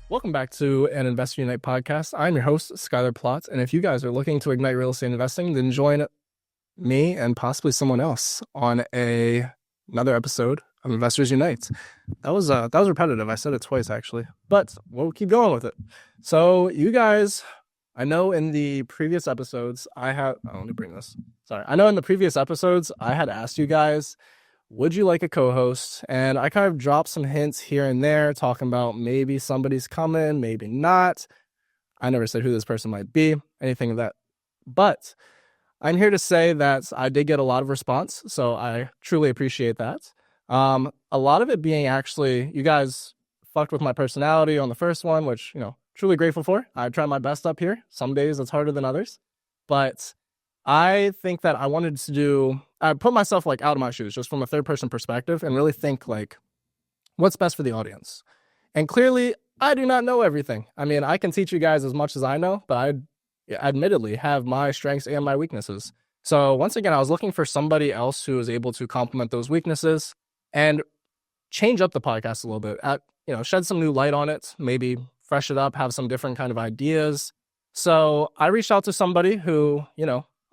Welcome back to an Investor Unite podcast. I'm your host, Skyler Plotz, and if you guys are looking to ignite real estate investing, then join me and possibly someone else on another episode of Investors Unite. That was repetitive. I said it twice actually, but we'll keep going with it. So you guys, I know in the previous episodes let me bring this. Sorry. I know in the previous episodes I had asked you guys, would you like a co-host? And I kind of dropped some hints here and there, talking about maybe somebody's coming, maybe not. I never said who this person might be, anything of that. But I'm here to say that I did get a lot of response, so I truly appreciate that. A lot of it being actually, you guys fucked with my personality on the first one, which, truly grateful for. I tried my best up here. Some days it's harder than others. But I think that I put myself out of my shoes just from a third person perspective and really think what's best for the audience. And clearly I do not know everything. I mean, I can teach you guys as much as I know, but I admittedly have my strengths and my weaknesses. So once again, I was looking for somebody else who is able to complement those weaknesses and change up the podcast a little bit, shed some new light on it, maybe fresh it up, have some different kind of ideas. So I reached out to somebody who,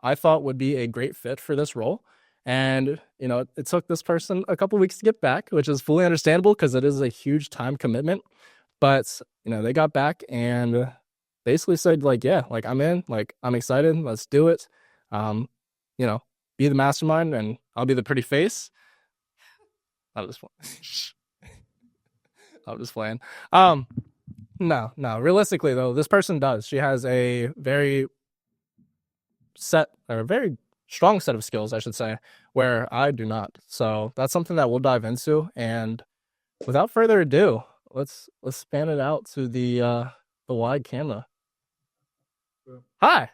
I thought would be a great fit for this role. And, it took this person a couple weeks to get back, which is fully understandable because it is a huge time commitment. But, they got back and basically said I'm in, I'm excited. Let's do it. Be the mastermind and I'll be the pretty face. I'm just playing. No. Realistically though, this person does. She has a very strong set of skills, I should say, where I do not. So that's something that we'll dive into. And without further ado, let's span it out to the wide camera. Hi.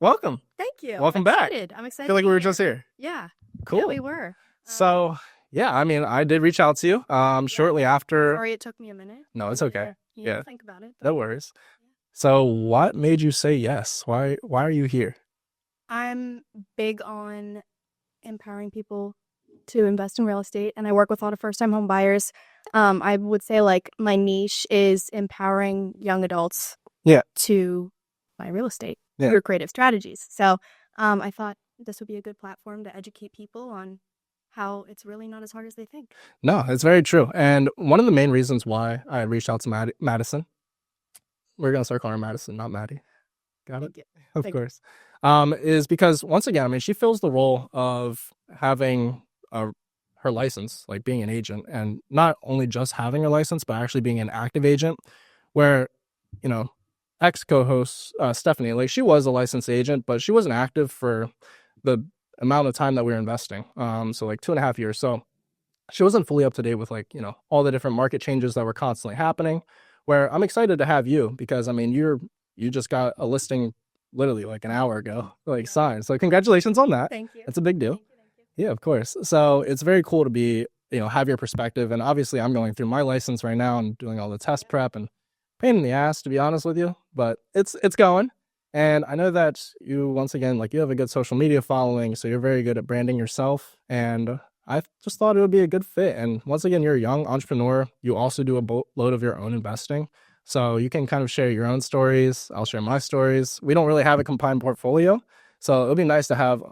Welcome. Thank you. Welcome back. I'm excited. I feel like we were just here. Yeah. Cool. Yeah, we were. So yeah, I did reach out to you shortly after. Sorry it took me a minute. No, it's okay. Yeah. Think about it. No worries. So what made you say yes? Why are you here? I'm big on empowering people to invest in real estate, and I work with a lot of first-time home buyers. I would say my niche is empowering young adults to buy real estate through creative strategies. So I thought this would be a good platform to educate people on how it's really not as hard as they think. No, it's very true. And one of the main reasons why I reached out to Madison, we're going to start calling her Madison, not Maddie. Got it? Of course. Is because once again, she fills the role of having her license, being an agent, and not only just having a license, but actually being an active agent where, ex-co-host Stephanie, she was a licensed agent, but she wasn't active for the amount of time that we were investing. So 2.5 years. So she wasn't fully up to date with all the different market changes that were constantly happening, where I'm excited to have you because you just got a listing literally an hour ago, signed. So congratulations on that. Thank you. It's a big deal. Thank you. Yeah, of course. So it's very cool to be, have your perspective. And obviously I'm going through my license right now and doing all the test prep and pain in the ass, to be honest with you, but it's going. And I know that you, once again, you have a good social media following, so you're very good at branding yourself. And I just thought it would be a good fit. And once again, you're a young entrepreneur. You also do a boatload of your own investing. So you can kind of share your own stories. I'll share my stories. We don't really have a combined portfolio. So it'll be nice to have,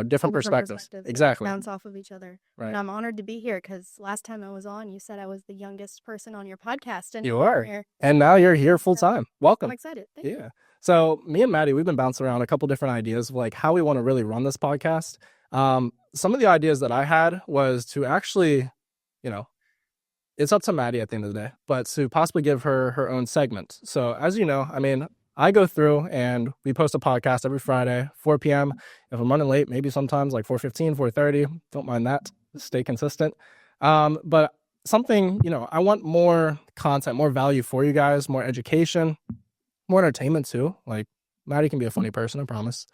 different perspectives. Exactly. Bounce off of each other. Right. And I'm honored to be here because last time I was on, you said I was the youngest person on your podcast. And you are. And now you're here full time. Welcome. I'm excited. Thank you. So me and Maddie, we've been bouncing around a couple different ideas of how we want to really run this podcast. Some of the ideas that I had was to actually, it's up to Maddie at the end of the day, but to possibly give her own segment. So as you know, I go through and we post a podcast every Friday, 4 p.m. If I'm running late, maybe sometimes 4:15, 4:30. Don't mind that. Stay consistent. But something, I want more content, more value for you guys, more education, more entertainment too. Maddie can be a funny person, I promise.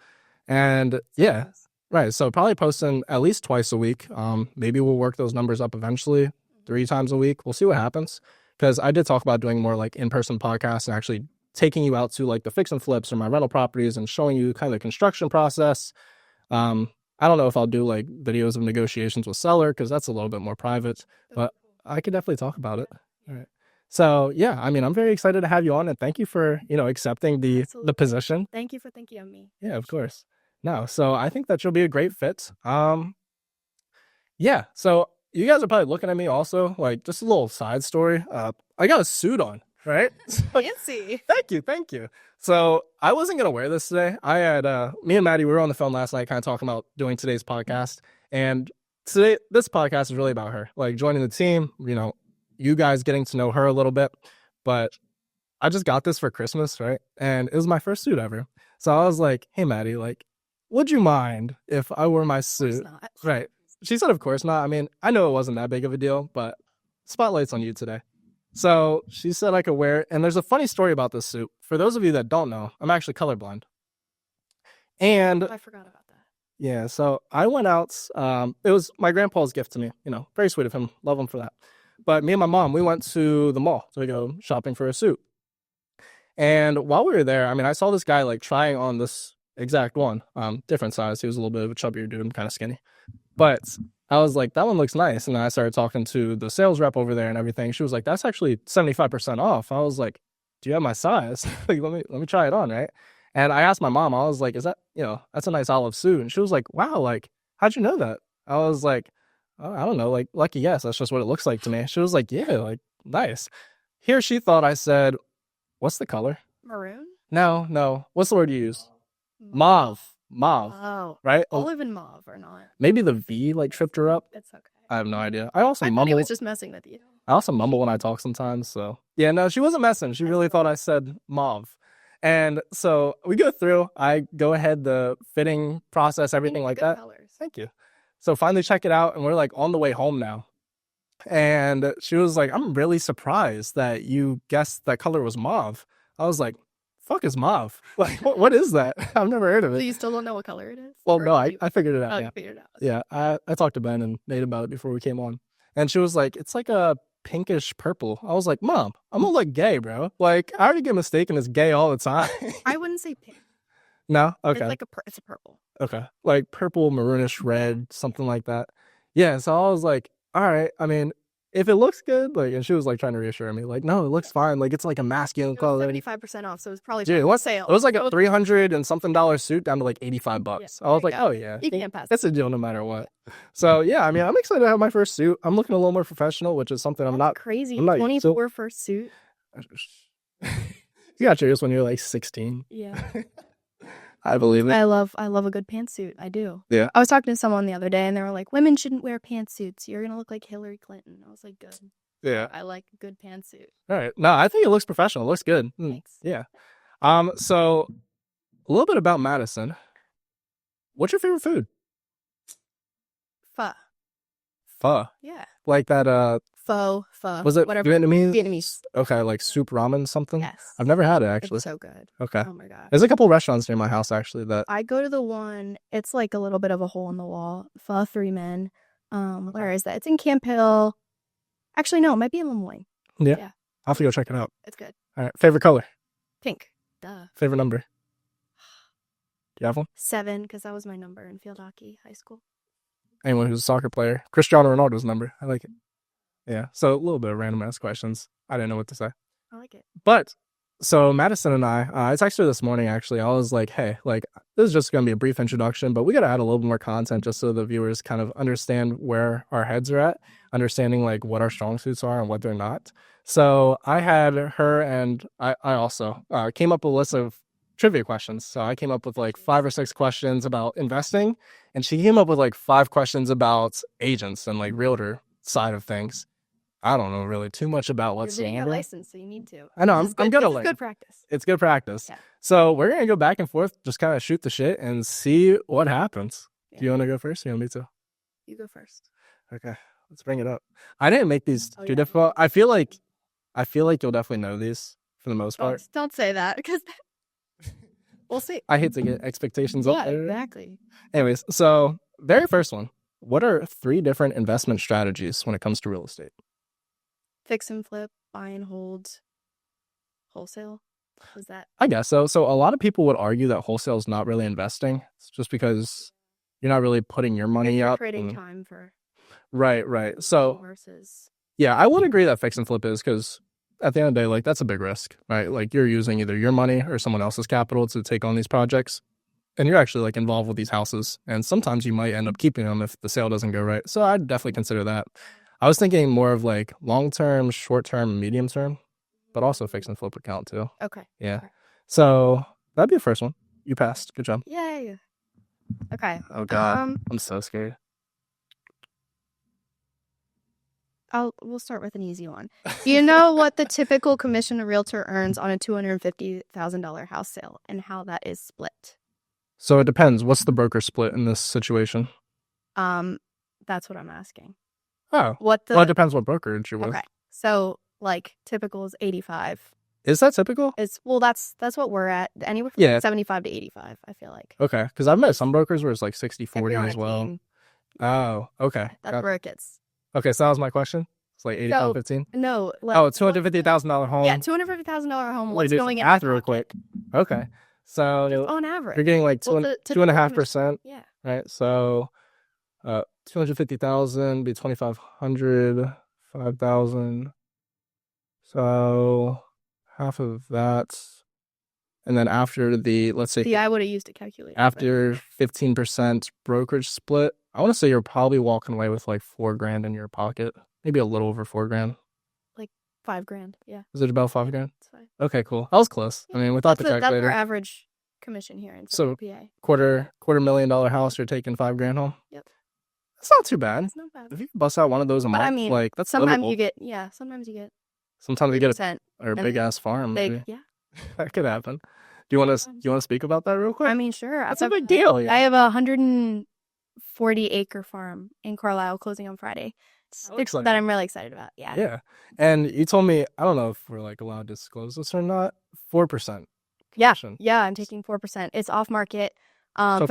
And yeah, right. So probably posting at least twice a week. Maybe we'll work those numbers up eventually, 3 times a week. We'll see what happens. Because I did talk about doing more in-person podcasts and actually taking you out to the fix and flips or my rental properties and showing you kind of the construction process. I don't know if I'll do videos of negotiations with seller because that's a little bit more private, but I could definitely talk about it. All right. So yeah, I mean, I'm very excited to have you on, and thank you for accepting the Absolutely. position. Thank you for thinking of me. Yeah, of course. No, so I think that you'll be a great fit. Yeah. So you guys are probably looking at me also, like just a little side story. I got a suit on, right? Fancy. Thank you. So I wasn't gonna wear this today. I had me and Maddie, we were on the phone last night, kind of talking about doing today's podcast. And today this podcast is really about her, like joining the team, you guys getting to know her a little bit. But I just got this for Christmas, right? And it was my first suit ever. So I was like, hey Maddie, like, would you mind if I wore my Of course suit? not. Right. She said, of course not. I mean, I know it wasn't that big of a deal, but spotlight's on you today. So she said I could wear it. And there's a funny story about this suit. For those of you that don't know, I'm actually colorblind. And I forgot about that. yeah, so I went out. It was my grandpa's gift to me. Very sweet of him. Love him for that. But me and my mom, we went to the mall to go shopping for a suit. And while we were there, I mean, I saw this guy like trying on this exact one, different size. He was a little bit of a chubbier dude, kind of skinny. But I was like, that one looks nice. And then I started talking to the sales rep over there and everything. She was like, that's actually 75% off. I was like, do you have my size? Like, let me try it on, right? And I asked my mom, I was like, is that, that's a nice olive suit. And she was like, wow, like, how'd you know that? I was like, oh, I don't know, like, lucky guess. That's just what it looks like to me. She was like, yeah, like, nice. Here she thought I said, what's the color? Maroon? No. What's the word you use? Mauve. Oh. Right? Olive and mauve or not. Maybe the V like tripped her up. It's okay. I have no idea. I also I thought mumble. he was just messing with you. I also mumble when I talk sometimes. So yeah, no, she wasn't messing. She really thought I said mauve. And so we go through. I go ahead the fitting process, everything like Good that. colors. Thank you. So finally check it out, and we're like on the way home now. And she was like, "I'm really surprised that you guessed that color was mauve." I was like, "Fuck is mauve? Like, what is that? I've never heard of So it." you still don't know what color it is? Well, Or no, you- I figured it out. Oh, Yeah. you figured it out. Yeah, I talked to Ben and Nate about it before we came on. And she was like, it's like a pinkish purple. I was like, Mom, I'm gonna look gay, bro. Like, I already get mistaken as gay all the time. I wouldn't say pink. No? Okay. It's like it's a purple. Okay. Like purple, maroonish red, something like that. Yeah, so I was like, all right, I mean, if it looks good, like, and she was like trying to reassure me, like, no, it looks fine. Like, it's like a masculine It was color. 75% off, so it's probably Dude, on sale. It was like a $300 and something suit down to like $85. Yeah, I was there like, you go. oh yeah, You can't pass that's a deal no matter what. So yeah, I mean, I'm excited to have my first suit. I'm looking a little more professional, which is something I'm not. Crazy. I'm not 24 first suit. You got yours when you're like 16. Yeah. I believe it. I love a good pantsuit. I do. Yeah. I was talking to someone the other day and they were like, women shouldn't wear pantsuits. You're gonna look like Hillary Clinton. I was like, good. Yeah. I like a good pantsuit. All right. No, I think it looks professional. It looks good. Thanks. Yeah. So a little bit about Madison. What's your favorite food? Pho. Pho. Yeah. Like that Pho. was it whatever. Vietnamese? Vietnamese. Okay, like soup ramen something? Yes. I've never had it actually. It's so good. Okay. Oh my god. There's a couple restaurants near my house actually that I go to the one, it's like a little bit of a hole in the wall. Pho 3 Men. Where is that? It's in Camp Hill. Actually, no, it might be in Lemoyne. Yeah. Yeah. I'll have to go check it out. It's good. All right. Favorite color? Pink. Duh. Favorite number? Do you have one? 7, because that was my number in field hockey, high school. Anyone who's a soccer player. Cristiano Ronaldo's number. I like it. Yeah. So a little bit of random ass questions. I didn't know what to say. I like it. But so Madison and I texted her this morning actually. I was like, hey, like this is just gonna be a brief introduction, but we gotta add a little bit more content just so the viewers kind of understand where our heads are at, understanding like what our strong suits are and what they're not. So I had her and I also came up with a list of trivia questions. So I came up with like 5 or 6 questions about investing, and she came up with like 5 questions about agents and like realtor side of things. I don't know really too much about what's You're getting a longer. license, so you need to. I know, This is I'm good at this is it. good practice. It's good practice. Yeah. So we're gonna go back and forth, just kind of shoot the shit and see what happens. Do you Yeah. want to go first? Or you want me to? You go first. Okay, let's bring it up. I didn't make these Oh, too yeah. difficult. I feel like you'll definitely know these for the most part. Don't say that, because we'll see. I hate to get expectations up Yeah, there. exactly. Anyways, so very first one. What are 3 different investment strategies when it comes to real estate? Fix and flip, buy and hold, wholesale. Was that? I guess so. So a lot of people would argue that wholesale is not really investing. It's just because you're not really putting your money You're out. trading and- time for Right. So versus. yeah, I would agree that fix and flip is because at the end of the day, like, that's a big risk, right? Like, you're using either your money or someone else's capital to take on these projects, and you're actually like involved with these houses, and sometimes you might end up keeping them if the sale doesn't go right. So I'd definitely consider that. I was thinking more of like long-term, short-term, medium-term, but also fix and flip account too. Okay. Yeah. Okay. So that'd be the first one. You passed. Good job. Yay. Okay. Oh God, I'm so scared. We'll start with an easy one. Do you know what the typical commission a realtor earns on a $250,000 house sale and how that is split? So it depends. What's the broker split in this situation? That's what I'm asking. Oh, What the well, it depends what brokerage you're with. Okay. So like typical is 85. Is that typical? That's what we're at. Anywhere from Yeah. 75 to 85, I feel like. Okay, because I've met some brokers where it's like 60-40 If you're on as a well. team, Oh, okay. that's where it gets. Okay, so that was my question. It's like 85-15. No. Like, Oh, $250,000 home. Yeah, $250,000 home. Let me What's do going some in math real quick. Okay, so on average? you're getting like Well, the typical 2.5%, Yeah. right? So, 250,000 be 2,500, 5,000. So half of that, and then after the, let's say, I would have used a calculator. after 15% brokerage split, I want to say you're probably walking away with like $4,000 in your pocket, maybe a little over $4,000. Like $5,000. Yeah. Is it about $5,000? That's fine. Okay, cool. I was close. I mean, without the That's calculator. our average commission here in So PA. quarter $1 million house, you're taking $5,000 home. Yep. That's not too bad. That's not bad. If you can bust out one of those a But month, I mean, like that's sometimes livable. you get sometimes you get Sometimes you get 8%. a big ass farm. Maybe. Yeah. That could happen. Do you want to speak about that real quick? I mean, sure. That's a big deal. I have a 140-acre farm in Carlisle closing on Friday. That I'm really excited about. Yeah. Yeah. And you told me, I don't know if we're like allowed to disclose this or not, 4%. Yeah. commission. Yeah, I'm taking 4%. It's off market. So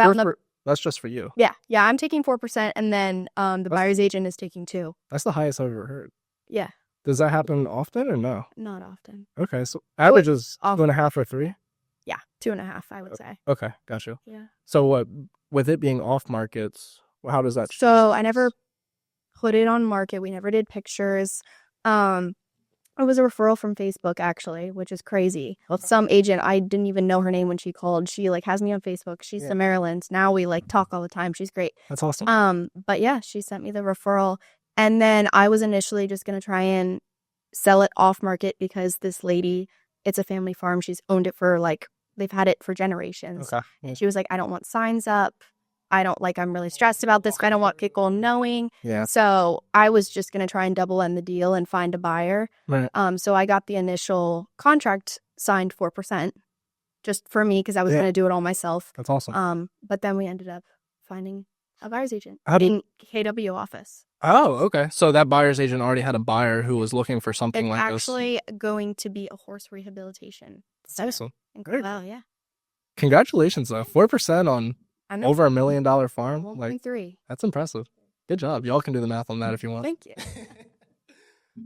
that's just for you. Yeah. I'm taking 4%, and then the buyer's agent is taking 2%. That's the highest I've ever heard. Yeah. Does that happen often or no? Not often. Okay, so average is 2.5 or 3? Yeah, 2.5, I would say. Okay, gotcha. Yeah. So what, with it being off markets, how does that? So I never put it on market. We never did pictures. It was a referral from Facebook, actually, which is crazy. Some agent, I didn't even know her name when she called. She like has me on Facebook. She's from Maryland. Now we like talk all the time. She's great. That's awesome. But yeah, she sent me the referral. And then I was initially just going to try and sell it off market because this lady, it's a family farm. She's owned it for they've had it for generations. Okay. And she was like, I don't want signs up. I'm really stressed about this. I don't want people knowing. Yeah. So I was just going to try and double end the deal and find a buyer. Right. So I got the initial contract signed 4% just for me because I was going to do it all myself. That's awesome. But then we ended up finding a buyer's agent in KW office. Oh, okay. So that buyer's agent already had a buyer who was looking for something It's like this. actually going to be a horse rehabilitation. That's awesome. Wow, yeah. Congratulations, though. 4% on over $1 million farm. 1.3. That's impressive. Good job. Y'all can do the math on that if you want. Thank you.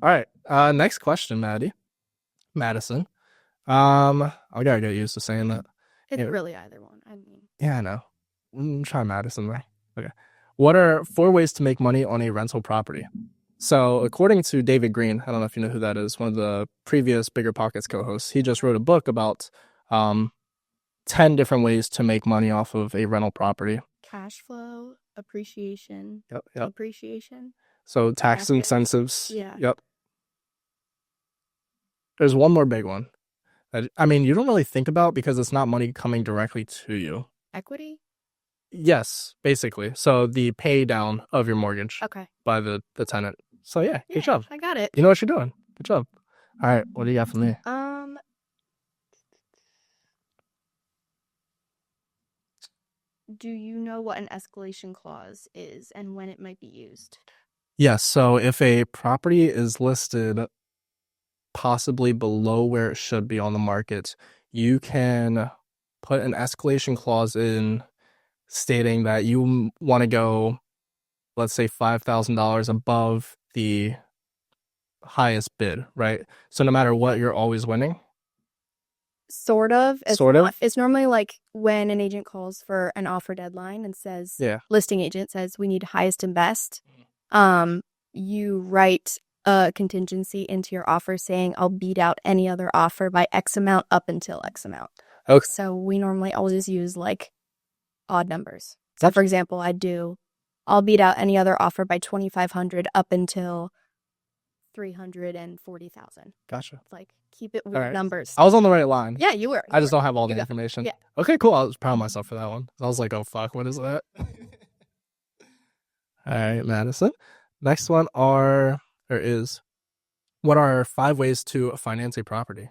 All right. Next question, Madison. I gotta get used to saying that. It's really either one. I mean. Yeah, I know. Try Madison though. Okay. What are 4 ways to make money on a rental property? So, according to David Green, I don't know if you know who that is, one of the previous Bigger Pockets co-hosts, he just wrote a book about 10 different ways to make money off of a rental property. Cash flow, appreciation. Yep. Appreciation. So, tax incentives. Yeah. Yep. There's one more big one that, you don't really think about because it's not money coming directly to you. Equity? Yes, basically. So the pay down of your mortgage by the tenant. So yeah, good job. I got it. You know what you're doing. Good job. All right, what do you got for me? Do you know what an escalation clause is and when it might be used? Yes, so if a property is listed possibly below where it should be on the market, you can put an escalation clause in stating that you want to go, let's say, $5,000 above the highest bid, right? So no matter what, you're always winning. Sort of. It's normally like when an agent calls for an offer deadline and says, listing agent says, we need highest and best. You write a contingency into your offer saying I'll beat out any other offer by X amount up until X amount. Okay. So we normally always use like odd numbers. So for example, I'll beat out any other offer by 2,500 up until 340,000. Gotcha. It's like keep it with All right. numbers. I was on the right line. Yeah, you were. I just don't have all the information. Yeah. Okay, cool. I was proud of myself for that one. I was like, oh fuck, what is that? All right, Madison. Next one is what are 5 ways to finance a property?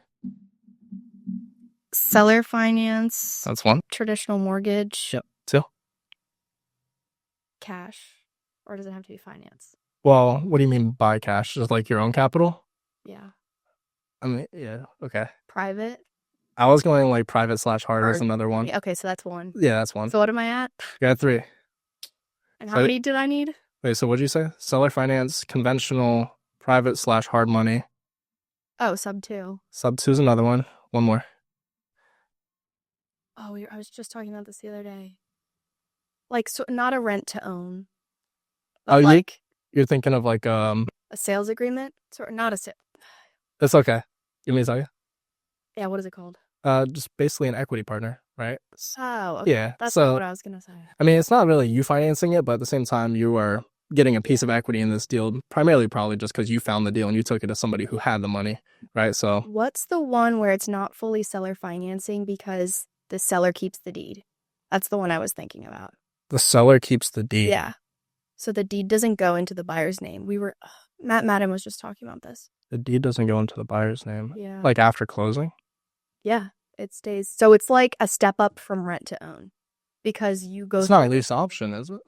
Seller finance, That's one. traditional mortgage, Yep. 2. cash, or does it have to be finance? Well, what do you mean by cash? Just like your own capital? Yeah. I mean, yeah, okay. Private? I was going like private / hard Hard. is another one. Okay, so that's 1. Yeah, that's 1. So what am I at? Got 3. And how many did I need? Wait, so what'd you say? Seller finance, conventional, private / hard money. Oh, sub 2. Sub 2 is another one. One more. Oh, I was just talking about this the other day. Like, so not a rent to own. Oh, like you're thinking of like a sales agreement? So not a sale. It's okay. You mean sorry? Yeah, what is it called? Just basically an equity partner, right? Oh, okay. Yeah. That's so what I was gonna say. I mean, it's not really you financing it, but at the same time, you are getting a piece of equity in this deal, primarily probably just because you found the deal and you took it to somebody who had the money, right? So What's the one where it's not fully seller financing because the seller keeps the deed? That's the one I was thinking about. the seller keeps the deed. Yeah. So the deed doesn't go into the buyer's name. Matt Madden was just talking about this. The deed doesn't go into the buyer's name. Yeah. Like after closing? Yeah, it stays. So it's like a step up from rent to own because you go. It's not a lease option, is it?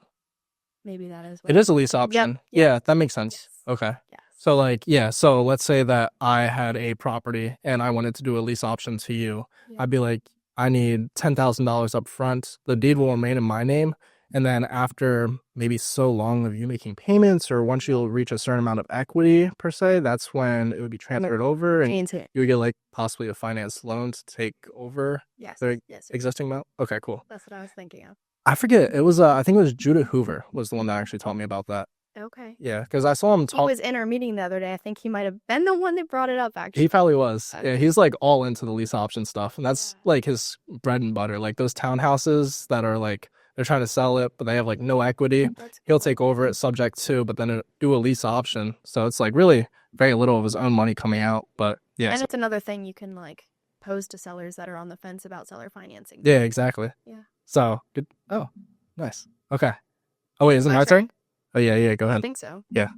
Maybe that is. It is a lease option. Yep. Yeah, that makes sense. Okay. Yes. So like, yeah, so let's say that I had a property and I wanted to do a lease option to you. Yeah. I'd be like, I need $10,000 up front. The deed will remain in my name. And then after maybe so long of you making payments or once you'll reach a certain amount of equity per se, that's when it would be transferred over and you would get like possibly a finance loan to take over the existing amount. Okay, cool. That's what I was thinking of. I forget. It was, I think it was Judah Hoover was the one that actually taught me about that. Okay. Yeah, because I saw him talk. He was in our meeting the other day. I think he might have been the one that brought it up, actually. He probably was. Okay. Yeah, he's like all into the lease option stuff. And that's like his bread and butter. Like those townhouses that are like, they're trying to sell it, but they have like no equity. He'll take over it subject to, but then do a lease option. So it's like really very little of his own money coming out. But yeah. And it's another thing you can like pose to sellers that are on the fence about seller financing. Yeah, exactly. Yeah. So good. Oh, nice. Okay. Oh, wait, is it my turn? Oh, yeah, go ahead. I think so. Yeah.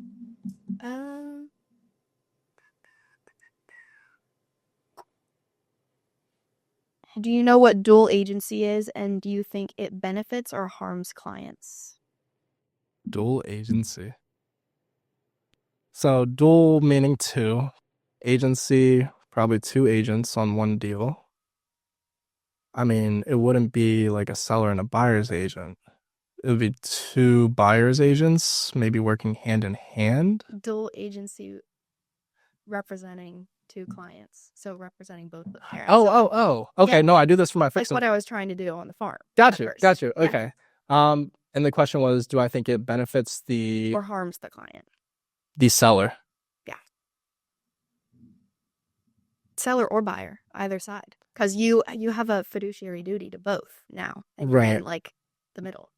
Do you know what dual agency is, and do you think it benefits or harms clients? Dual agency. So dual meaning 2. Agency, probably 2 agents on one deal. I mean, it wouldn't be like a seller and a buyer's agent. It would be 2 buyer's agents, maybe working hand in hand. Dual agency representing 2 clients, so representing both the parents. Oh. Okay, yeah. No, I do this for my fixing. That's what I was trying to do on the farm. Got you. Okay. Yeah. And the question was, do I think it benefits or harms the client? The seller. Yeah. Seller or buyer, either side. Because you have a fiduciary duty to both now. And you're in like the middle.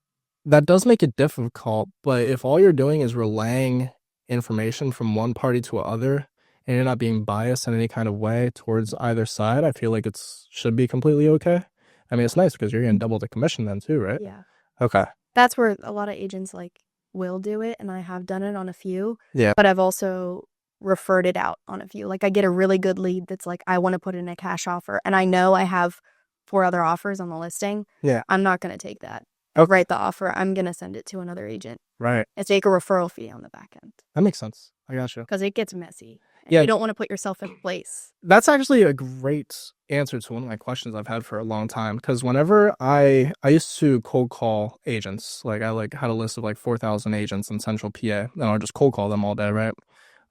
That does make it difficult, but if all you're doing is relaying information from one party to another and you're not being biased in any kind of way towards either side, I feel like it should be completely okay. I mean, it's nice because you're getting double the commission then too, right? Yeah. Okay. That's where a lot of agents like will do it, and I have done it on a few. Yeah. But I've also referred it out on a few. Like I get a really good lead that's like, I want to put in a cash offer, and I know I have 4 other offers on the listing. Yeah. I'm not going to take that. Okay. Write the offer. I'm going to send it to another agent. Right. And take a referral fee on the back end. That makes sense. I got you. Because it gets messy. Yeah. You don't want to put yourself in place. That's actually a great answer to one of my questions I've had for a long time. Because whenever I used to cold call agents, like I like had a list of like 4,000 agents in Central PA, and I would just cold call them all day, right?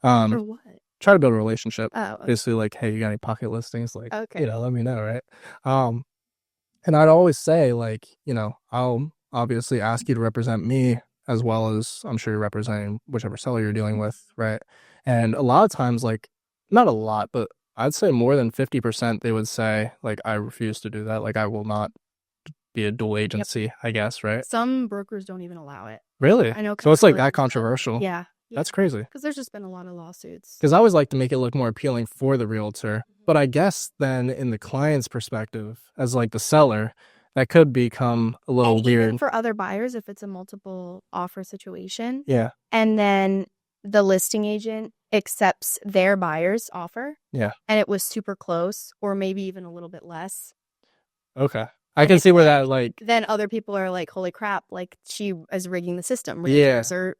For what? Try to build a relationship. Oh. Okay. Basically, like, hey, you got any pocket listings? Like, okay. Let me know, right? And I'd always say, like, I'll obviously ask you to represent me as well as I'm sure you're representing whichever seller you're dealing with, right? And a lot of times, like, not a lot, but I'd say more than 50%, they would say, like, I refuse to do that. Like, I will not be a dual agency, I guess, right? Some brokers don't even allow it. Really? I know. So it's like Skyler that does controversial. Yeah. That's crazy. Because there's just been a lot of lawsuits. Because I always like to make it look more appealing for the realtor. But I guess then in the client's perspective, as like the seller, that could become a little And weird. even for other buyers, if it's a multiple offer situation, Yeah. and then the listing agent accepts their buyer's offer, Yeah. and it was super close, or maybe even a little bit less, Okay. I can see where that, like, then other people are like, holy crap, like she is rigging the system. Yeah. Realtors are,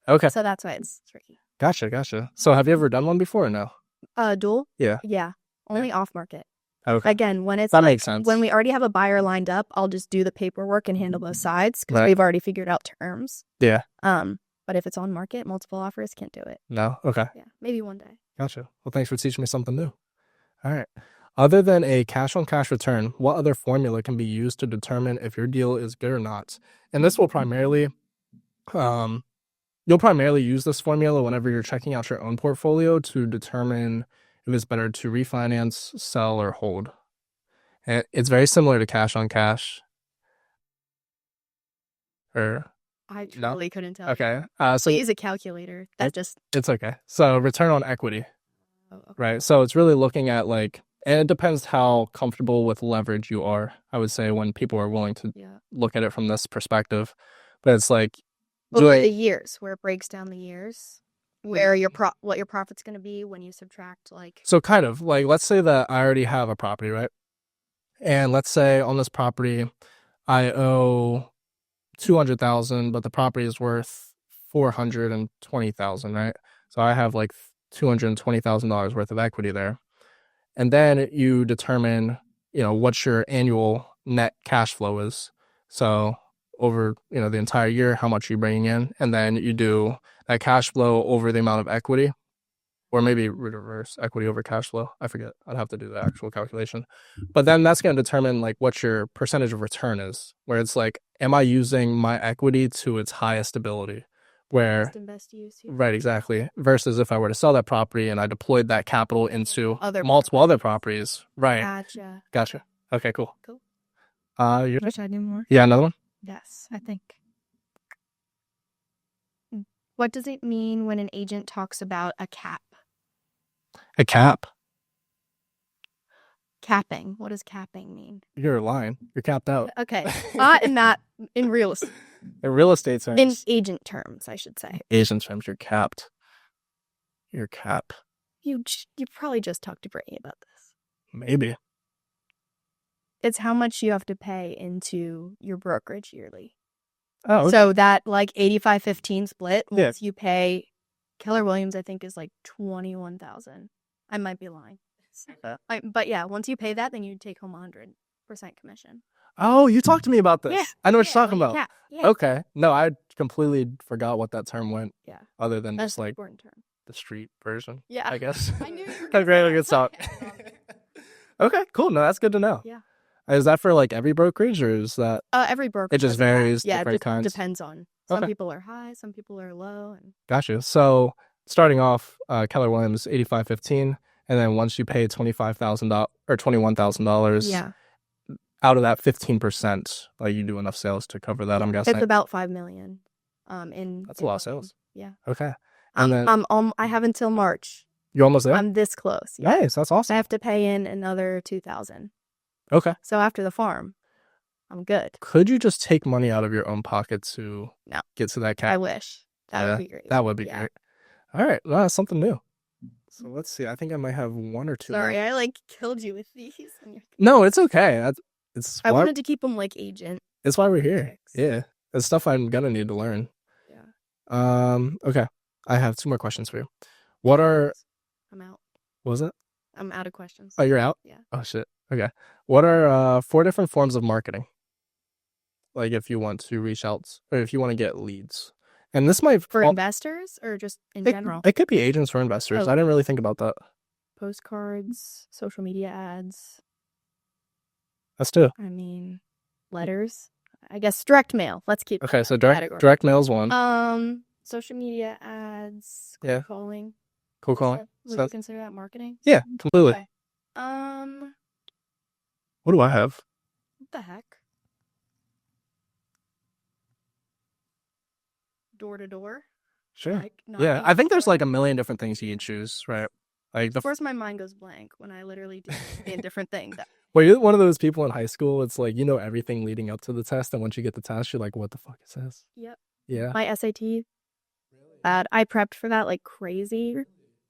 okay. So that's why it's tricky. Gotcha. So have you ever done one before or no? Dual? Yeah. Yeah. Only off market. Okay. Again, when it's That makes sense. when we already have a buyer lined up, I'll just do the paperwork and handle both sides because Right. we've already figured out terms. Yeah. But if it's on market, multiple offers, can't do it. No? Okay. Yeah, maybe one day. Gotcha. Well, thanks for teaching me something new. All right. Other than a cash-on-cash return, what other formula can be used to determine if your deal is good or not? And this will primarily, you'll primarily use this formula whenever you're checking out your own portfolio to determine if it's better to refinance, sell, or hold. And it's very similar to cash-on-cash. Or I No? truly couldn't tell. okay. So So use a calculator. That just it's okay. So return on equity. okay. Right. So it's really looking at, like, and it depends how comfortable with leverage you are, I would say, when people are willing to look at it from this perspective. But it's like over the years, where it breaks down the years, where what your profit's going to be when you subtract, like. So kind of like, let's say that I already have a property, right? And let's say on this property I owe $200,000, but the property is worth $420,000, right? So I have like $220,000 worth of equity there. And then you determine, what your annual net cash flow is. So over, the entire year, how much you're bringing in. And then you do that cash flow over the amount of equity, or maybe reverse equity over cash flow. I forget. I'd have to do the actual calculation. But then that's going to determine, like, what your percentage of return is, where it's like, am I using my equity to its highest ability? Where, Best use, right, exactly. Versus if I were to sell that property and I deployed that capital into multiple other properties. Right. Gotcha. Okay, cool. Cool. Should I do more? Yeah, another one? Yes, I think. What does it mean when an agent talks about a cap? A cap? Capping. What does capping mean? You're lying. You're capped out. Okay. In real estate. In real estate terms. In agent terms, I should say. Agent terms, you're capped. You're capped. You probably just talked to Brittany about this. Maybe. It's how much you have to pay into your brokerage yearly. Oh, okay. So that, like, 85-15 split, once you pay, Keller Williams, I think, is like $21,000. I might be lying. But yeah, once you pay that, then you take home 100% commission. Oh, you talked to me about this. Yeah. I know what you're talking about. Yeah. Okay. No, I completely forgot what that term went. Yeah. Other than That's just, like, important term. the street version. Yeah. I guess. I knew you were That's really good talk. Okay, cool. No, that's good to know. Yeah. Is that for, like, every brokerage, or is that? Every brokerage. It just varies. Yeah, different it kinds. depends on. Some people are high, some people are low. Gotcha. So starting off, Keller Williams 85-15, and then once you pay $25,000 or $21,000, out of that 15%, like, you do enough sales to cover that. I'm guessing it's about $5 million. That's a lot of sales. Yeah. Okay. And then I have until March. You're almost there. I'm this close. Yeah. Nice. That's awesome. I have to pay in another $2,000. Okay. So after the farm, I'm good. Could you just take money out of your own pocket to get to that cap? I wish. That would be great. That would be great. All right. Well, that's something new. So let's see. I think I might have one or two. Sorry, I killed you with these. No, it's okay. I wanted to keep them like agent. It's why we're here. Yeah. It's stuff I'm going to need to learn. Yeah. Okay. I have two more questions for you. I'm out. What was it? I'm out of questions. Oh, you're out? Yeah. Oh, shit. Okay. What are 4 different forms of marketing? Like, if you want to reach out, or if you want to get leads. And this might... For investors, or just in general? It could be agents or investors. I didn't really think about that. Postcards, social media ads. That's 2. I mean, letters. I guess direct mail. Let's keep... Okay, so direct mail is 1. Social media ads, calling. Cold calling. Would you consider that marketing? Yeah, completely. Okay. What do I have? What the heck? Door to door? Sure. Like, Yeah, I think there's like a million different things you can choose, right? Like of course, my mind goes blank when I literally do a different thing. Well, you're one of those people in high school. It's like you know everything leading up to the test, and once you get the test, you're like, "What the fuck is this?" Yep. Yeah. My SAT, bad. I prepped for that like crazy,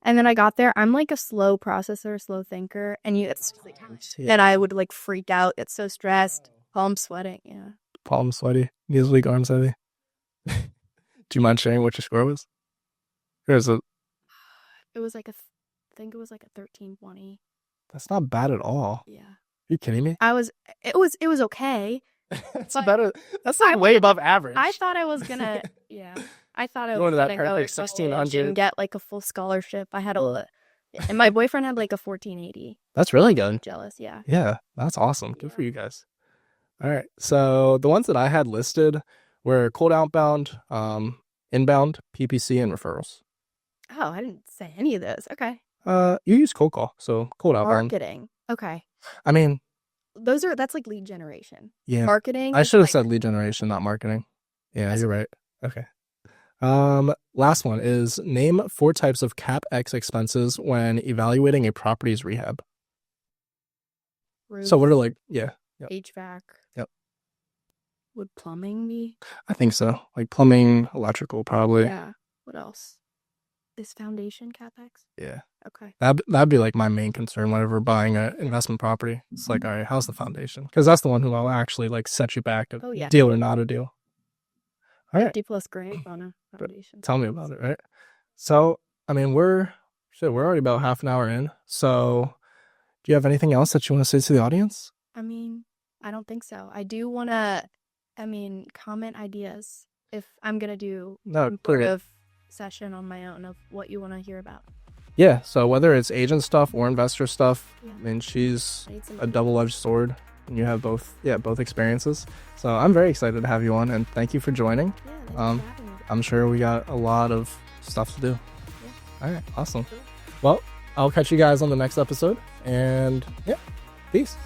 and then I got there. I'm like a slow processor, slow thinker, and and I would like freak out, get so stressed, palm sweating. Yeah. Palms sweaty, knees weak, arms heavy. Do you mind sharing what your score was? Here's a. It was like I think it was like a 1320. That's not bad at all. Yeah. Are you kidding me? It was okay. That's better. That's like way above average. I thought I was gonna, yeah. I thought I Going was to that gonna go perfect to college 1600. and get like a full scholarship. I had and my boyfriend had like a 1480. That's really good. Jealous, yeah. Yeah, that's awesome. Good for you guys. All right. So the ones that I had listed were cold outbound, inbound, PPC, and referrals. Oh, I didn't say any of those. Okay. You use cold call, so cold outbound. Marketing. Okay. I mean, that's like lead generation. yeah. Marketing. I should have said lead generation, not marketing. Yeah, you're right. Okay. Last one is name 4 types of CapEx expenses when evaluating a property's rehab. Roof, So what are like, yeah. Yep. HVAC. Yep. Would plumbing be? I think so. Like plumbing, electrical, probably. Yeah. What else? Is foundation CapEx? Yeah. Okay. That'd be like my main concern whenever buying an investment property. It's like, all right, how's the foundation? Because that's the one who will actually like set you back a deal or not a deal. All right. 50+ grand on a foundation. Tell me about it, right? So, I mean, we're already about half an hour in. So, do you have anything else that you want to say to the audience? I mean, I don't think so. I do want to, comment ideas if I'm going to do some sort of session on my own of what you want to hear about. Yeah, so whether it's agent stuff or investor stuff, Yeah. I mean, she's a double-edged sword, and you have both experiences. So I'm very excited to have you on, and thank you for joining. Yeah, thanks for having me. I'm sure we got a lot of stuff to do. Yeah. All right, awesome. Cool. Well, I'll catch you guys on the next episode, and yeah, peace.